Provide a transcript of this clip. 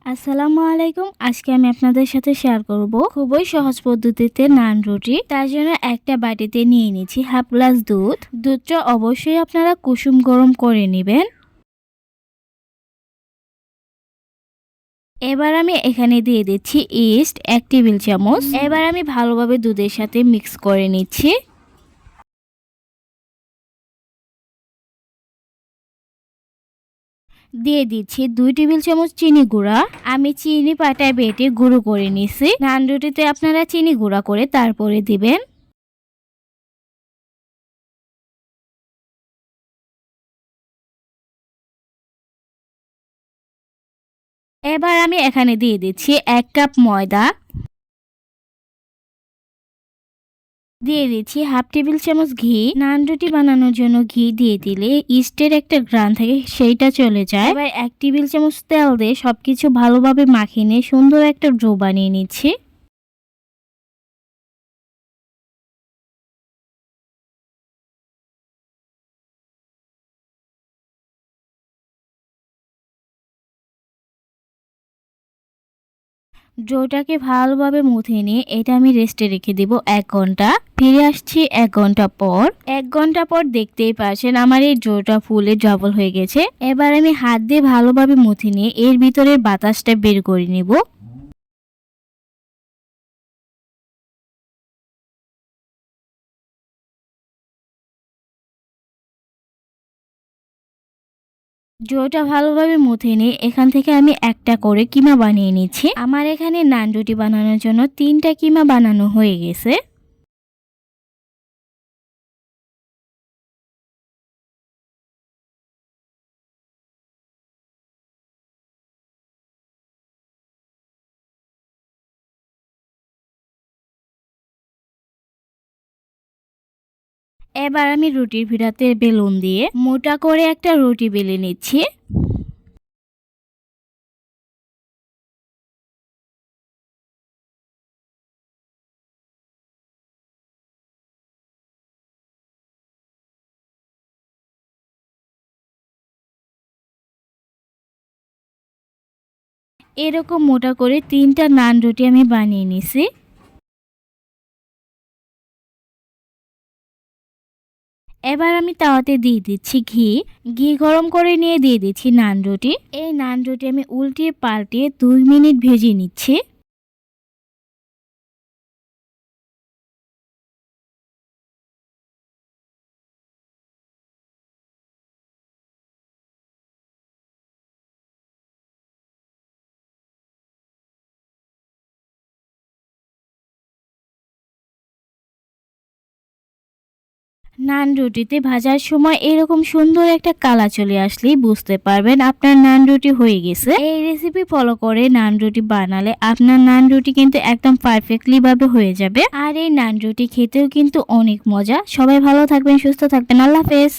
আসসালামু আলাইকুম। আজকে আমি আপনাদের সাথে শেয়ার করব খুবই সহজ পদ্ধতিতে নান রুটি। তার জন্য একটা বাটিতে নিয়ে নিচ্ছি হাফ গ্লাস দুধ। দুধটা অবশ্যই আপনারা কুসুম গরম করে নেবেন। এবার আমি এখানে দিয়ে দিচ্ছি ইস্ট 1 টেবিল চামচ। এবার আমি ভালোভাবে দুধের সাথে মিক্স করে নিচ্ছি। দিয়ে দিচ্ছি 2 টেবিল চামচ চিনি গুঁড়া। আমি চিনি পাটায় বেটে গুঁড়ো করে নিছি। নান রুটিতে আপনারা চিনি গুঁড়া করে তারপরে দিবেন। এবার আমি এখানে দিয়ে দিচ্ছি 1 কাপ ময়দা। দিয়ে দিচ্ছি হাফ টেবিল চামচ ঘি। নান রুটি বানানোর জন্য ঘি দিয়ে দিলে ইস্টের একটা ঘ্রাণ থাকে, সেইটা চলে যায়। এবার 1 টেবিল চামচ তেল দিয়ে সবকিছু ভালোভাবে মাখিয়ে নিয়ে সুন্দর একটা ডো বানিয়ে নিচ্ছি। ডোটাকে ভালোভাবে মুথে নিয়ে এটা আমি রেস্টে রেখে দিব 1 ঘন্টা। ফিরে আসছি 1 ঘন্টা পর। 1 ঘন্টা পর দেখতেই পাচ্ছেন আমার এই ডোটা ফুলে ডবল হয়ে গেছে। এবার আমি হাত দিয়ে ভালোভাবে মুথে নিয়ে এর ভিতরের বাতাসটা বের করে নিব। ডোটা ভালোভাবে মুথে নিয়ে এখান থেকে আমি একটা করে কিমা বানিয়ে নিচ্ছি। আমার এখানে নান রুটি বানানোর জন্য 3টা কিমা বানানো হয়ে গেছে। এবার আমি রুটির ভিড়াতে বেলুন দিয়ে মোটা করে একটা রুটি বেলে নিচ্ছি। এরকম মোটা করে 3টা নান রুটি আমি বানিয়ে নিছি। এবার আমি তাওয়াতে দিয়ে দিচ্ছি ঘি। ঘি গরম করে নিয়ে দিয়ে দিচ্ছি নান রুটি। এই নান রুটি আমি উল্টিয়ে পাল্টিয়ে 2 মিনিট ভেজে নিচ্ছি। নান রুটিতে ভাজার সময় এরকম সুন্দর একটা কালার চলে আসলেই বুঝতে পারবেন আপনার নান রুটি হয়ে গেছে। এই রেসিপি ফলো করে নান রুটি বানালে আপনার নান রুটি কিন্তু একদম পারফেক্টলি ভাবে হয়ে যাবে। আর এই নান রুটি খেতেও কিন্তু অনেক মজা। সবাই ভালো থাকবেন, সুস্থ থাকবেন। আল্লাহ হাফেজ।